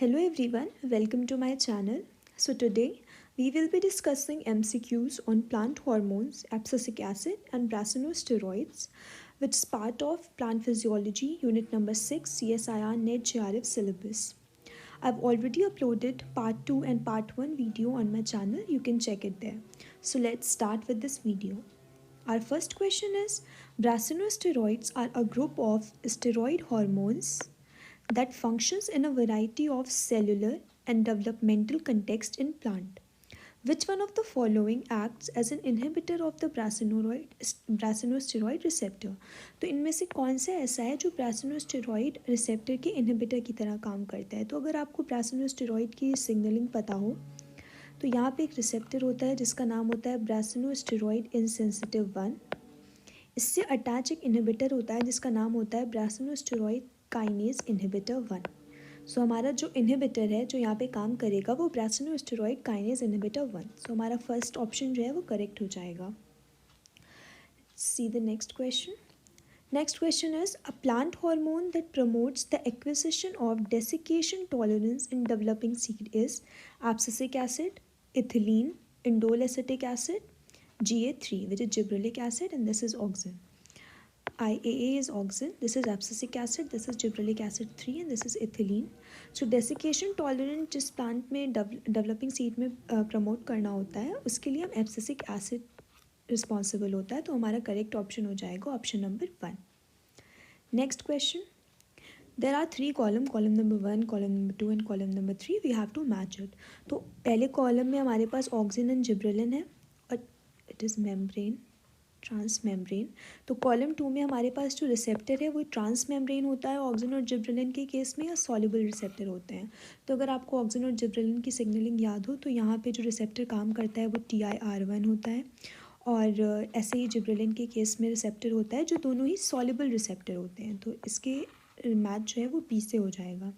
Hello everyone, welcome to my channel. So today we will be discussing MCQs on plant hormones, abscisic acid and brassinosteroids, which is part of Plant Physiology Unit number 6 CSIR NET JRF syllabus. I've already uploaded part 2 and part 1 video on my channel, you can check it there. So let's start with this video. Our first question is, brassinosteroids are a group of steroid hormones that functions in a variety of cellular and developmental contexts in plant. Which one of the following acts as an inhibitor of the brassinosteroid receptor? तो इनमें से कौन सा ऐसा है जो ब्रासिनोस्टेरॉइड receptor के inhibitor की तरह काम करता है? तो अगर आपको ब्रासिनोस्टेरॉइड की सिग्नलिंग पता हो तो यहाँ पे एक रिसेप्टर होता है जिसका नाम होता है ब्रासिनोस्टेरॉइड इनसेंसिटिव 1। इससे अटैच एक इनहिबिटर होता है जिसका नाम होता है ब्रासिनोस्टेरॉइड काइनेज इनहिबिटर 1। सो हमारा जो इनहिबिटर है जो यहाँ पे काम करेगा वो ब्रासिनोस्टेरॉइड काइनेज इनहिबिटर 1। सो हमारा फर्स्ट ऑप्शन जो है वो करेक्ट हो जाएगा। See the next question. Next question is, a plant hormone that promotes the acquisition of desiccation tolerance in developing seed is abscisic acid, ethylene, indole acetic acid, GA3, which is gibberellic acid, and this is auxin. IAA is auxin, this is abscisic acid, this is gibberellic acid 3 and this is ethylene. So desiccation tolerant जिस plant में developing seed में promote करना होता है उसके लिए हम abscisic acid responsible होता है, तो हमारा करेक्ट ऑप्शन हो जाएगा option number 1। Next question, there are 3 column, column number 1, column number 2 and column number 3, we have to match it. तो पहले कॉलम में हमारे पास ऑक्सिन एंड जिब्रेलिन है और it is membrane, trans membrane. तो कॉलम 2 में हमारे पास जो रिसेप्टर है वो ट्रांस मेम्ब्रेन होता है ऑक्सिन और जिब्रेलिन के केस में, या सॉल्युबल रिसेप्टर होते हैं। तो अगर आपको ऑक्सिन और जिब्रेलिन की सिग्नलिंग याद हो तो यहाँ पे जो रिसेप्टर काम करता है वो TIR1 होता है, और ऐसे ही जिब्रेलिन के केस में रिसेप्टर होता है जो दोनों ही सॉल्युबल रिसेप्टर होते हैं। तो इसके मैच जो है वो बी से हो जाएगा।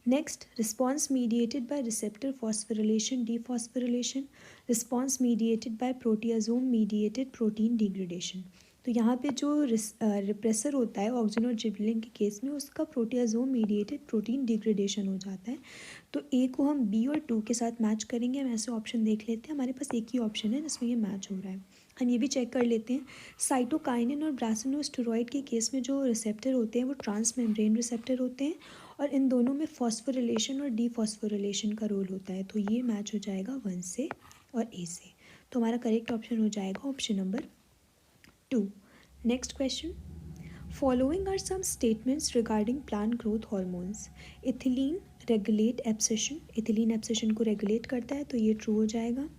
Next, response mediated by receptor phosphorylation dephosphorylation, response mediated by proteasome mediated protein degradation. तो यहाँ पे जो रिप्रेसर होता है ऑक्सिन और जिब्रेलिन के केस में उसका प्रोटियाजोम मीडिएटेड प्रोटीन डिग्रेडेशन हो जाता है। तो ए को हम बी और 2 के साथ मैच करेंगे। हम ऐसे ऑप्शन देख लेते हैं, हमारे पास एक ही ऑप्शन है जिसमें ये मैच हो रहा है। हम ये भी चेक कर लेते हैं, साइटोकाइनिन और ब्रासिनोस्टेरॉइड के केस में जो रिसेप्टर होते हैं वो ट्रांस मेम्ब्रेन रिसेप्टर होते हैं और इन दोनों में फॉस्फोरिलेशन और डीफॉस्फोरिलेशन का रोल होता है। तो ये मैच हो जाएगा 1 से और ए से। तो हमारा करेक्ट ऑप्शन हो जाएगा option number 2। Next question, following are some statements regarding plant growth hormones. Ethylene regulate abscission, ethylene abscission को रेगुलेट करता है, तो ये ट्रू हो जाएगा।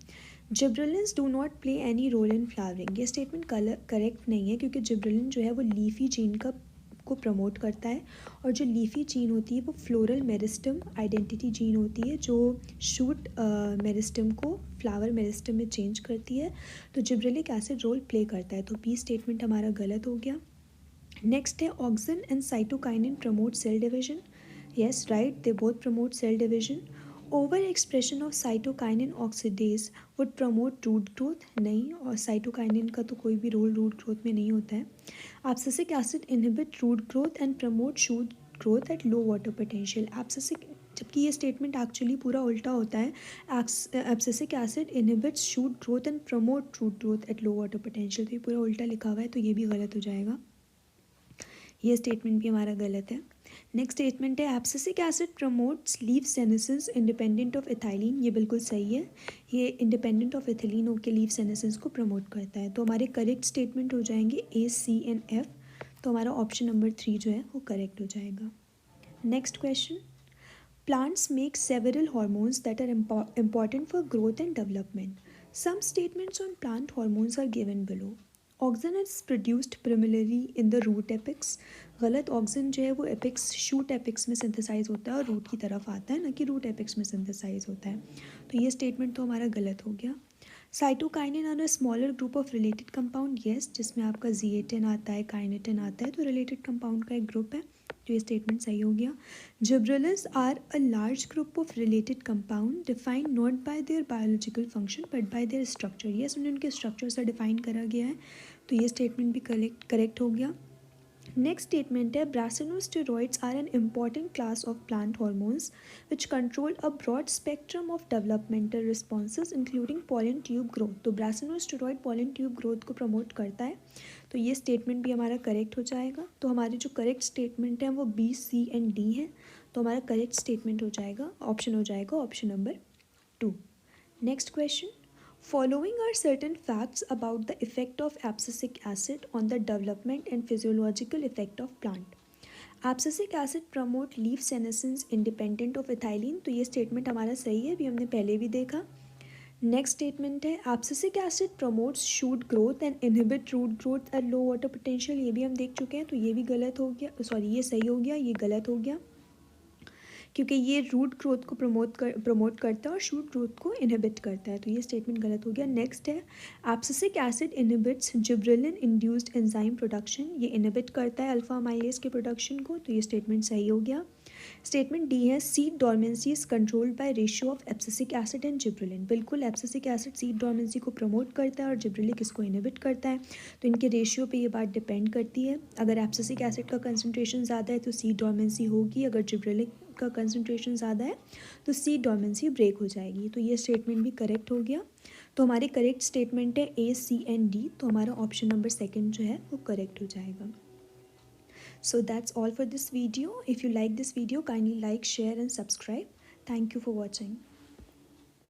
Gibberellins do not play any role in flowering, ये स्टेटमेंट करेक्ट नहीं है क्योंकि जिब्रेलिन जो है वो लीफी जीन को प्रमोट करता है, और जो लीफी जीन होती है वो फ्लोरल मेरिस्टम आइडेंटिटी जीन होती है जो शूट मेरिस्टम को फ्लावर मेरिस्टम में चेंज करती है। तो जिब्रेलिक एसिड रोल प्ले करता है, तो बी स्टेटमेंट हमारा गलत हो गया। नेक्स्ट है, auxin and cytokinin promote cell division. Yes right, they both promote cell division. Over expression of cytokinin oxidase would promote root growth, नहीं, और साइटोकाइनिन का तो कोई भी रोल रूट ग्रोथ में नहीं होता है। Abscisic acid inhibit root growth and promote shoot growth at low water potential. Abscisic, जबकि ये स्टेटमेंट एक्चुअली पूरा उल्टा होता है, abscisic acid inhibits shoot growth and promote root growth at low water potential. तो ये पूरा उल्टा लिखा हुआ है, तो ये भी गलत हो जाएगा, ये स्टेटमेंट भी हमारा गलत है। नेक्स्ट स्टेटमेंट है, abscisic acid promotes leaf senescence independent of ethylene, ये बिल्कुल सही है, ये इंडिपेंडेंट ऑफ एथिलीन होकर लीफ सेनेसिस को प्रमोट करता है। तो हमारे करेक्ट स्टेटमेंट हो जाएंगे ए, सी एंड एफ। तो हमारा ऑप्शन नंबर 3 जो है वो करेक्ट हो जाएगा। Next question, plants make several hormones that are important for growth and development. Some statements on plant hormones are given below. Auxin is produced primarily in the root apex, गलत, auxin जो है वो apex shoot apex में synthesise होता है और root की तरफ आता है, ना कि रूट एपिक्स में सिंथेसाइज होता है। तो ये स्टेटमेंट तो हमारा गलत हो गया। Cytokinin are a smaller group of related compound, yes, जिसमें आपका जीएटिन आता है, काइनेटिन आता है, तो रिलेटेड कंपाउंड का एक ग्रुप है, तो ये स्टेटमेंट सही हो गया। Gibberellins are a large group of related compound defined not by their biological function but by their structure, yes, उन्हें उनके स्ट्रक्चर से डिफाइन करा गया है, तो ये स्टेटमेंट भी करेक्ट हो गया। नेक्स्ट स्टेटमेंट है brassinosteroids are an important class of plant hormones which control a broad spectrum of developmental responses including pollen tube growth. तो ब्रासिनोस्टेरॉइड पॉलन ट्यूब ग्रोथ को प्रमोट करता है, तो ये स्टेटमेंट भी हमारा करेक्ट हो जाएगा। तो हमारे जो करेक्ट स्टेटमेंट हैं वो बी, सी एंड डी हैं। तो हमारा करेक्ट स्टेटमेंट हो जाएगा option number 2। Next question, following are certain facts about the effect of abscisic acid on the development and physiological effect of plant. Abscisic acid promote leaf senescence independent of ethylene। तो ये statement हमारा सही है, भी हमने पहले भी देखा। नेक्स्ट स्टेटमेंट है abscisic acid promotes shoot growth and inhibit root growth at low water potential. ये भी हम देख चुके हैं, तो ये भी गलत हो गया, सॉरी ये सही हो गया, ये गलत हो गया क्योंकि ये रूट ग्रोथ को प्रमोट करता है और शूट ग्रोथ को इनहिबिट करता है। तो ये स्टेटमेंट गलत हो गया। नेक्स्ट है abscisic acid inhibits gibberellin induced enzyme production. ये इनहिबिट करता है अल्फा अमाइलेज के प्रोडक्शन को। तो ये स्टेटमेंट सही हो गया। स्टेटमेंट डी है seed dormancy is controlled by ratio of abscisic acid and gibberellin. बिल्कुल, एब्सिसिक एसिड सीड डॉर्मेंसी को प्रमोट करता है और जिब्रेलिक इसको इनहिबिट करता है। तो इनके रेशियो पे ये बात डिपेंड करती है। अगर एब्सिसिक एसिड का कंसनट्रेशन ज़्यादा है तो सीड डॉर्मेंसी होगी, अगर जिब्रेलिक का कंसनट्रेशन ज़्यादा है तो सीड डॉर्मेंसी ब्रेक हो जाएगी। तो ये स्टेटमेंट भी करेक्ट हो गया। तो हमारे करेक्ट स्टेटमेंट है ए, सी एंड डी। तो हमारा ऑप्शन नंबर सेकंड जो है वो करेक्ट हो जाएगा। So that's all for this video. If you like this video, kindly like, share and subscribe. Thank you for watching.